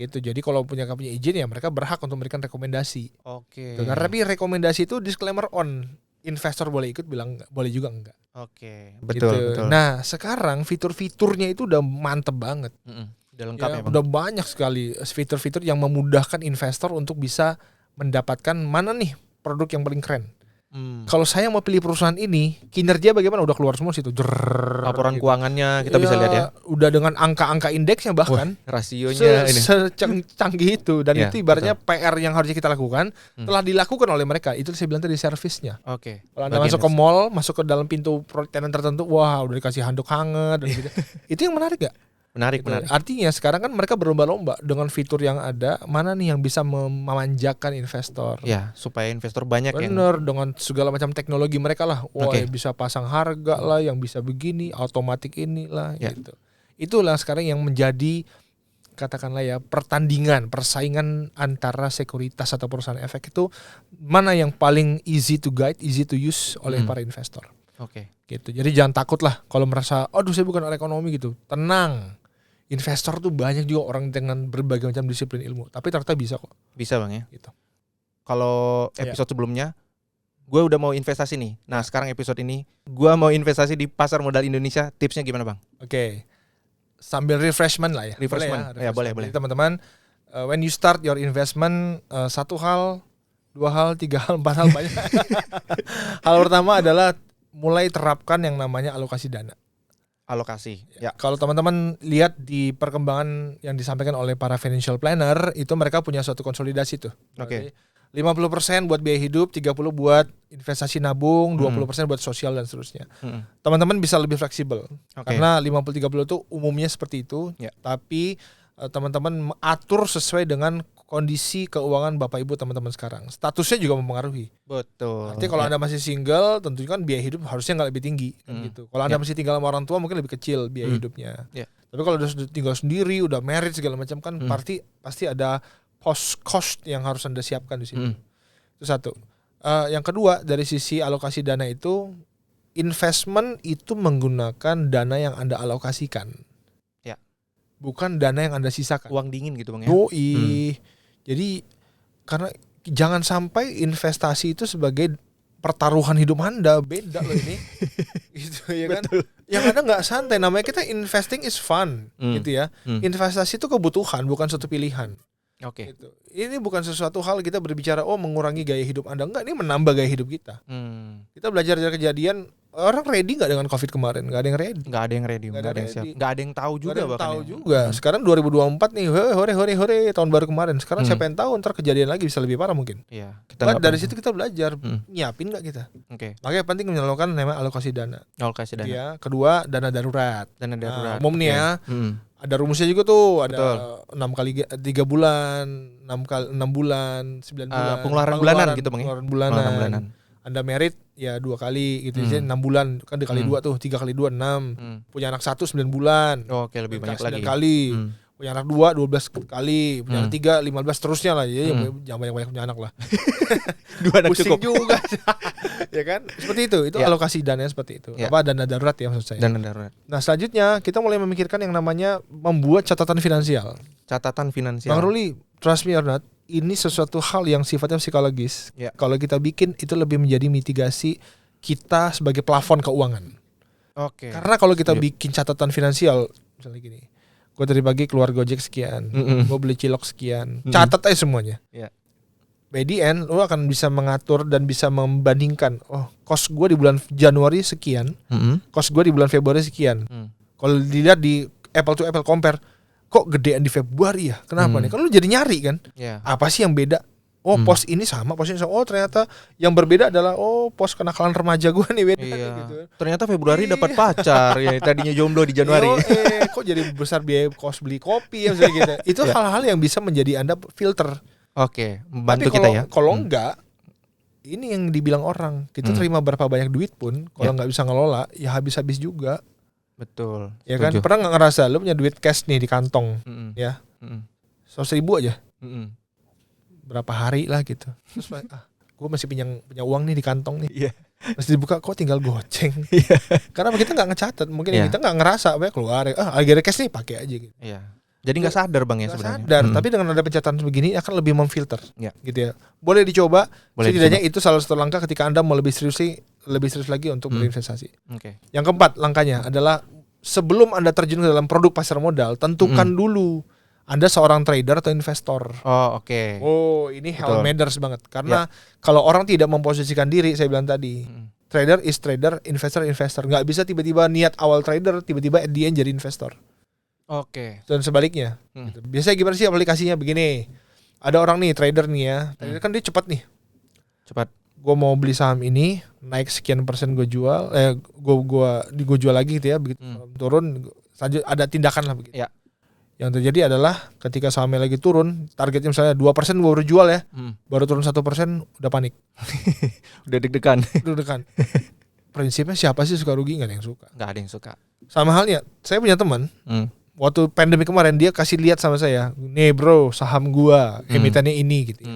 S1: Gitu. Jadi kalau punya izin ya mereka berhak untuk memberikan rekomendasi.
S2: Oke.
S1: Tapi rekomendasi itu disclaimer on. Investor boleh ikut, bilang enggak, boleh juga enggak.
S2: Oke.
S1: Gitu.
S2: Betul.
S1: Nah, sekarang fitur-fiturnya itu udah mantep banget.
S2: Udah lengkap ya, Bang.
S1: Udah banyak sekali fitur-fitur yang memudahkan investor untuk bisa mendapatkan mana nih produk yang paling keren. Kalau saya mau pilih perusahaan ini, kinerja bagaimana udah keluar semua situ.
S2: Laporan keuangannya kita bisa lihat ya.
S1: Udah dengan angka-angka indeksnya bahkan.
S2: Rasionya ini.
S1: Secanggih itu dan
S2: Iya,
S1: itu ibaratnya PR yang harusnya kita lakukan telah dilakukan oleh mereka. Itu saya bilang tadi servisnya.
S2: Oke.
S1: Kalau Anda masuk ke mall, masuk ke dalam pintu tenan tertentu, wah udah dikasih handuk hangat dan gitu. Itu yang menarik gak?
S2: Menarik.
S1: Artinya sekarang kan mereka berlomba-lomba dengan fitur yang ada, mana nih yang bisa memanjakan investor.
S2: Ya, supaya investor banyak
S1: Bener, dengan segala macam teknologi mereka lah. Wah, yang bisa pasang harga lah, yang bisa begini, otomatik inilah gitu. Itulah sekarang yang menjadi katakanlah ya persaingan antara sekuritas atau perusahaan efek itu mana yang paling easy to guide, easy to use oleh para investor.
S2: Oke.
S1: Gitu. Jadi jangan takut lah kalau merasa, aduh saya bukan orang ekonomi gitu. Tenang. Investor tuh banyak juga orang dengan berbagai macam disiplin ilmu, tapi ternyata bisa kok.
S2: Bisa Bang ya.
S1: Gitu.
S2: Kalau episode sebelumnya, gue udah mau investasi nih. Nah sekarang episode ini, gue mau investasi di pasar modal Indonesia. Tipsnya gimana Bang?
S1: Oke. Sambil refreshment lah ya.
S2: Refreshment. Ya boleh.
S1: Jadi, teman-teman, when you start your investment, satu hal, dua hal, tiga hal, empat hal banyak. Hal pertama adalah mulai terapkan yang namanya alokasi dana.
S2: Alokasi. Ya.
S1: Kalau teman-teman lihat di perkembangan yang disampaikan oleh para financial planner, itu mereka punya suatu konsolidasi tuh.
S2: Oke.
S1: 50% buat biaya hidup, 30 buat investasi nabung, 20% buat sosial dan seterusnya. Teman-teman bisa lebih fleksibel. Karena 50-30 itu umumnya seperti itu, tapi teman-teman atur sesuai dengan kondisi keuangan Bapak Ibu teman-teman sekarang. Statusnya juga mempengaruhi.
S2: Betul.
S1: Artinya kalau Anda masih single, tentunya kan biaya hidup harusnya nggak lebih tinggi kan gitu. Kalau Anda masih tinggal sama orang tua mungkin lebih kecil biaya hidupnya. Tapi kalau udah tinggal sendiri, udah married segala macam kan pasti ada cost yang harus Anda siapkan di situ. Itu satu. Yang kedua, dari sisi alokasi dana itu, investment itu menggunakan dana yang Anda alokasikan.
S2: Ya.
S1: Bukan dana yang Anda sisakan.
S2: Uang dingin gitu Bang ya.
S1: Jadi karena jangan sampai investasi itu sebagai pertaruhan hidup Anda, beda loh ini. Gitu ya kan. Yang Anda nggak santai, namanya kita investing is fun gitu ya. Investasi itu kebutuhan, bukan suatu pilihan.
S2: Oke.
S1: Gitu. Ini bukan sesuatu hal kita berbicara mengurangi gaya hidup Anda, enggak, ini menambah gaya hidup kita. Kita belajar dari kejadian orang ready nggak dengan COVID kemarin? Nggak ada yang ready.
S2: Nggak ada yang ready, nggak ada yang siap. Nggak ada yang tahu juga bahkan.
S1: Sekarang 2024 nih, hore tahun baru kemarin. Sekarang siapa yang tahu ntar kejadian lagi bisa lebih parah mungkin.
S2: Iya.
S1: Dari situ kita belajar nyiapin nggak kita.
S2: Oke.
S1: Makanya penting melakukan namanya alokasi dana.
S2: Alokasi dana.
S1: Ya. Kedua, dana darurat.
S2: Dana darurat.
S1: Umum nih ya. Ada rumusnya juga tuh, ada
S2: Betul.
S1: 6 kali 3 bulan, 6 bulan, 9 bulan.
S2: Pengeluaran bulanan gitu Bang ya.
S1: Pengeluaran bulanan. Anda merit ya 2 kali gitu, jadi 6 bulan kan dikali 2 tuh, 3 kali 2 6. Punya anak 1 9 bulan.
S2: Oke, lebih banyak lagi.
S1: 9 kali. Punya anak 2 12 kali, punya anak 3 15 terusnya lah. Jadi jangan banyak-banyak punya anak lah.
S2: 2 anak
S1: pusing
S2: cukup
S1: juga. Ya kan? Seperti itu alokasi dananya seperti itu. Apa dana darurat ya maksud saya.
S2: Dana darurat.
S1: Nah, selanjutnya kita mulai memikirkan yang namanya membuat catatan finansial.
S2: Catatan finansial.
S1: Bang Ruli, trust me or not, ini sesuatu hal yang sifatnya psikologis. Kalau kita bikin itu lebih menjadi mitigasi kita sebagai plafon keuangan.
S2: Oke.
S1: Karena kalau kita bikin catatan finansial, misalnya gini, gue tadi pagi keluar Gojek sekian, gue beli cilok sekian, catat aja semuanya. By the end, lo akan bisa mengatur dan bisa membandingkan, cost gue di bulan Januari sekian, cost gue di bulan Februari sekian. Kalau dilihat di apple to apple compare, kok gedean di Februari ya? Kenapa nih? Kan lu jadi nyari kan? Apa sih yang beda? Pos ini sama, pos ini sama. Ternyata yang berbeda adalah pos kenakalan remaja gue nih beda gitu.
S2: Ternyata Februari dapat pacar ya, tadinya jomblo di Januari.
S1: Kok jadi besar biaya kos beli kopi ya misalnya gitu. Itu hal-hal yang bisa menjadi Anda filter.
S2: Oke, membantu kita ya.
S1: Kalau enggak, ini yang dibilang orang, kita terima berapa banyak duit pun, kalau nggak bisa ngelola, ya habis-habis juga.
S2: Betul.
S1: Ya kan, pernah nggak ngerasa lu punya duit cash nih di kantong, ya, 100.000 aja, berapa hari lah gitu. Terus, gue masih punya uang nih di kantong nih. Masih dibuka kok tinggal goceng. Karena kita nggak ngecatat, mungkin kita nggak ngerasa, keluar, lagi ada cash nih pakai aja gitu.
S2: Jadi nggak sadar Bang ya sebenarnya.
S1: Sadar, tapi dengan ada pencatatan begini akan lebih memfilter, gitu ya. Boleh dicoba. Setidaknya itu salah satu langkah ketika Anda mau lebih serius lagi untuk berinvestasi. Yang keempat langkahnya adalah sebelum Anda terjun ke dalam produk pasar modal, tentukan dulu Anda seorang trader atau investor.
S2: Oh, oke.
S1: Oh, ini hal
S2: Betul.
S1: matters banget. Karena kalau orang tidak memposisikan diri, saya bilang tadi, trader is trader, investor investor. Nggak bisa tiba-tiba niat awal trader, tiba-tiba at the end jadi investor.
S2: Oke.
S1: Dan sebaliknya. Gitu. Biasanya gimana sih aplikasinya? Begini, ada orang nih trader nih ya, trader kan dia cepat nih.
S2: Cepat.
S1: Gue mau beli saham ini, naik sekian persen gue jual, gue jual lagi gitu ya, begitu turun, ada tindakan lah begitu.
S2: Ya.
S1: Yang terjadi adalah ketika sahamnya lagi turun, targetnya misalnya 2% gue baru jual ya, baru turun 1% udah panik.
S2: Udah deg-degan.
S1: Prinsipnya siapa sih suka rugi? Nggak ada yang suka.
S2: Nggak ada yang suka.
S1: Sama halnya, saya punya teman, waktu pandemi kemarin dia kasih lihat sama saya, nih bro saham gua, emitennya ini gitu.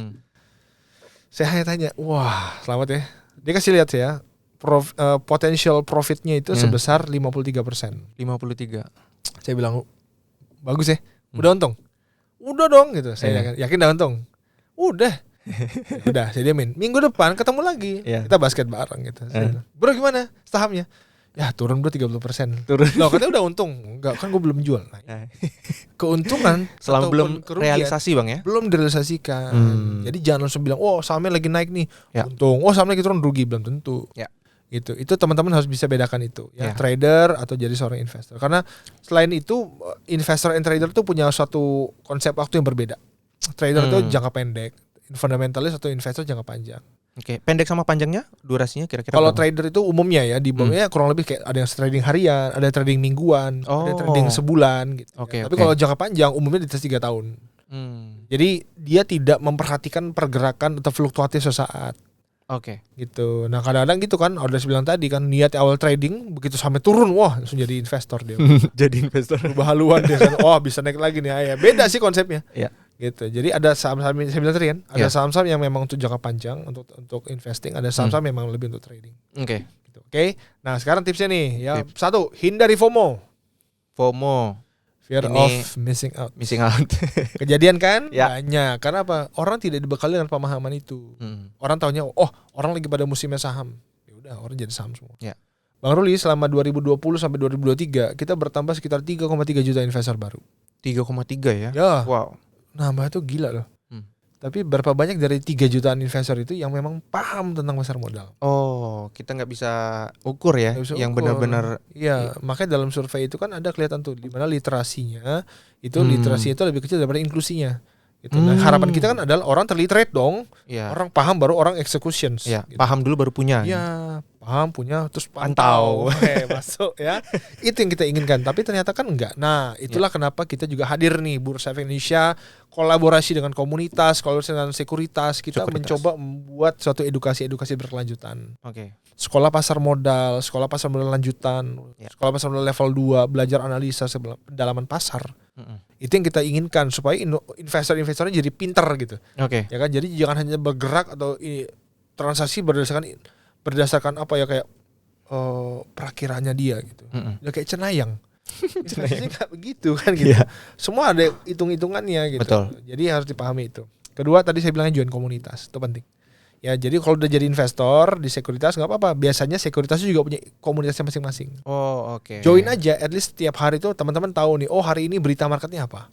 S1: Saya hanya tanya, wah selamat ya. Dia kasih lihat saya, potential profitnya itu sebesar 53%.
S2: 53.
S1: Saya bilang, bagus ya, udah untung? Udah dong gitu. Saya yakin udah untung? Udah. Udah, saya diamin. Minggu depan ketemu lagi, kita basket bareng gitu. Saya bilang, bro gimana sahamnya? Ya turun bro 30%. Loh katanya udah untung. Enggak, kan gue belum jual. Nah, keuntungan
S2: selama belum realisasi bang ya?
S1: Belum direalisasikan. Jadi jangan langsung bilang, oh sahamnya lagi naik nih, untung. Oh sahamnya lagi turun, rugi. Belum tentu. Gitu. Itu teman-teman harus bisa bedakan itu. Ya, trader atau jadi seorang investor. Karena selain itu, investor and trader itu punya suatu konsep waktu yang berbeda. Trader itu jangka pendek, fundamentalis atau investor jangka panjang.
S2: Oke, pendek sama panjangnya durasinya kira-kira?
S1: Kalau trader itu umumnya ya di bawahnya kurang lebih kayak ada yang trading harian, ada yang trading mingguan, ada yang trading sebulan gitu. Tapi kalau jangka panjang umumnya di atas 3 tahun. Jadi dia tidak memperhatikan pergerakan atau fluktuatif sesaat. Gitu. Nah kadang-kadang gitu kan, udah bilang tadi kan niat awal trading begitu sampai turun, wah langsung jadi investor dia.
S2: Jadi investor.
S1: Berubah haluan dia kan, oh bisa naik lagi nih. Beda sih konsepnya. Gitu. Jadi ada saham-saham saya bilang tadi kan, ada saham-saham yang memang untuk jangka panjang untuk investing, ada saham-saham memang lebih untuk trading. Gitu. Oke. Nah, sekarang tipsnya nih ya. Satu, hindari FOMO. Fear of missing out. Kejadian kan? Banyak. Karena apa? Orang tidak dibekali dengan pemahaman itu. Orang taunya, oh, orang lagi pada musimnya saham. Ya udah, orang jadi saham semua. Bang Ruli selama 2020 sampai 2023 kita bertambah sekitar 3,3 juta investor baru.
S2: 3,3 ya?
S1: Ya.
S2: Wow.
S1: Nambah itu gila loh. Tapi berapa banyak dari 3 jutaan investor itu yang memang paham tentang pasar modal?
S2: Oh, kita nggak bisa ukur ya, yang benar-benar.
S1: Iya, makanya dalam survei itu kan ada kelihatan tuh di mana literasinya itu literasi itu lebih kecil daripada inklusinya. Gitu. Nah, harapan kita kan adalah orang terliterate dong, orang paham baru orang executions.
S2: Gitu. Paham dulu baru punya.
S1: Iya, paham punya terus pantau. Masuk ya. Itu yang kita inginkan, tapi ternyata kan enggak. Nah, itulah kenapa kita juga hadir nih Bursa Efek Indonesia, kolaborasi dengan komunitas, kolaborasi dengan sekuritas, kita mencoba membuat suatu edukasi berkelanjutan. Sekolah pasar modal lanjutan, sekolah pasar modal level 2, belajar analisa pendalaman pasar. Itu yang kita inginkan supaya investor-investornya jadi pintar gitu. Ya kan, jadi jangan hanya bergerak atau transaksi berdasarkan apa ya kayak perakiraannya dia gitu. Ya kayak cenayang. Investasinya nggak begitu kan gitu. Semua ada hitung-hitungannya gitu. Jadi harus dipahami itu. Kedua tadi saya bilangnya join komunitas, itu penting. Ya jadi kalau udah jadi investor di sekuritas nggak apa-apa. Biasanya sekuritas juga punya komunitasnya masing-masing. Join aja, at least setiap hari itu teman-teman tahu nih, oh hari ini berita marketnya apa.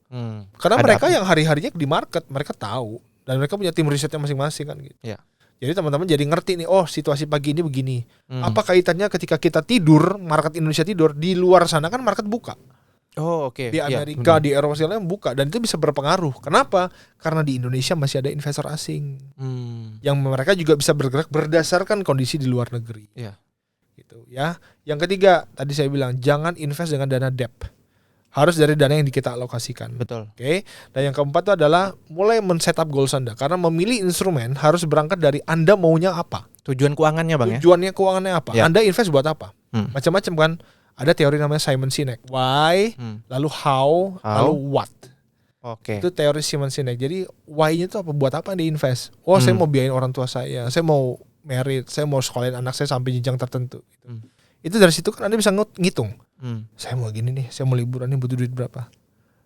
S1: Karena mereka yang hari-harinya di market, mereka tahu dan mereka punya tim risetnya masing-masing kan gitu. Jadi teman-teman jadi ngerti nih, oh situasi pagi ini begini. Apa kaitannya ketika kita tidur, market Indonesia tidur, di luar sana kan market buka. Di Amerika, di Eropa segala buka, dan itu bisa berpengaruh. Kenapa? Karena di Indonesia masih ada investor asing yang mereka juga bisa bergerak berdasarkan kondisi di luar negeri. Gitu ya. Yang ketiga, tadi saya bilang jangan invest dengan dana debt. Harus dari dana yang kita alokasikan. Dan yang keempat itu adalah mulai men-setup goals Anda. Karena memilih instrumen harus berangkat dari Anda maunya apa.
S2: Tujuan keuangannya bang ya?
S1: Tujuannya keuangannya apa? Anda invest buat apa? Macam-macam kan. Ada teori namanya Simon Sinek. Why, lalu how, lalu what. Itu teori Simon Sinek. Jadi why-nya itu apa? Buat apa Anda invest? Oh saya mau biayain orang tua saya mau married, saya mau sekolahin anak saya sampai jenjang tertentu. Itu dari situ kan Anda bisa ngitung. Saya mau gini nih, saya mau liburan nih, butuh duit berapa.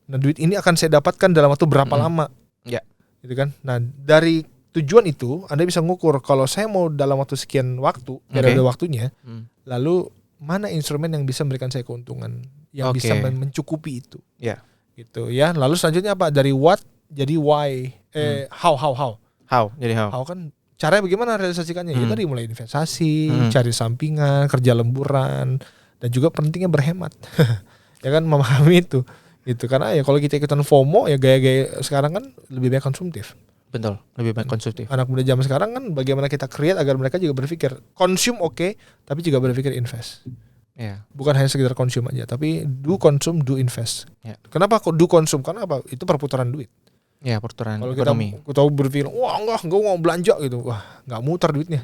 S1: Nah duit ini akan saya dapatkan dalam waktu berapa lama. Gitu kan. Nah dari tujuan itu Anda bisa ngukur kalau saya mau dalam waktu sekian waktu, ada waktunya, lalu mana instrumen yang bisa memberikan saya keuntungan yang bisa mencukupi itu. gitu ya. Lalu selanjutnya apa, dari what jadi why, how
S2: Jadi how.
S1: how kan caranya bagaimana realisasikannya. Ya tadi mulai investasi, cari sampingan, kerja lemburan, dan juga pentingnya berhemat. Ya kan, memahami itu gitu. Karena ya kalau kita ikutan FOMO ya, gaya-gaya sekarang kan lebih banyak konsumtif.
S2: Betul, lebih banyak konsumtif.
S1: Anak muda zaman sekarang kan bagaimana kita create agar mereka juga berpikir consume oke, tapi juga berpikir invest.
S2: Ya.
S1: Bukan hanya sekedar consume aja, tapi do consume, do invest.
S2: Ya.
S1: Kenapa kok do consume? Karena apa? Itu perputaran duit.
S2: Ya, perputaran
S1: Kalau
S2: ekonomi.
S1: kita tahu berpikir, wah enggak mau belanja gitu, wah nggak muter duitnya.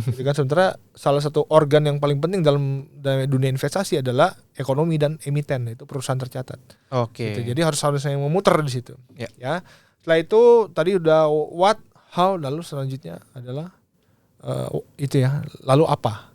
S1: Gitu kan. Sementara salah satu organ yang paling penting dalam dunia investasi adalah ekonomi dan emiten, itu perusahaan tercatat.
S2: Oke.
S1: Gitu. Jadi harus yang memutar di situ.
S2: Ya.
S1: Setelah itu tadi udah what, how, lalu selanjutnya adalah itu ya, lalu apa?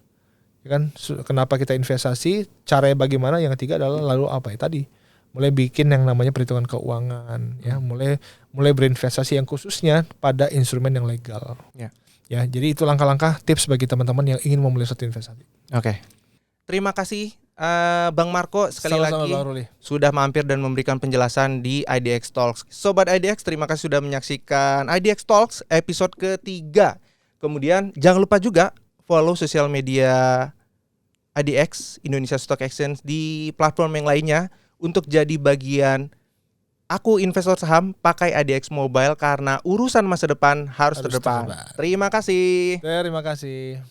S1: Ya kan, kenapa kita investasi, caranya bagaimana, yang ketiga adalah lalu apa ya tadi. Mulai bikin yang namanya perhitungan keuangan, ya, mulai berinvestasi yang khususnya pada instrumen yang legal.
S2: Ya.
S1: Ya, jadi itu langkah-langkah tips bagi teman-teman yang ingin memulai suatu investasi.
S2: Oke. Terima kasih Bang Marco sekali
S1: Sama-sama,
S2: lagi
S1: Bang Ruli.
S2: sudah mampir dan memberikan penjelasan di IDX Talks. Sobat IDX, terima kasih sudah menyaksikan IDX Talks episode ketiga. Kemudian jangan lupa juga follow sosial media IDX Indonesia Stock Exchange di platform yang lainnya untuk jadi bagian aku investor saham pakai IDX Mobile, karena urusan masa depan harus terdepan. Terima kasih.
S1: Terima kasih.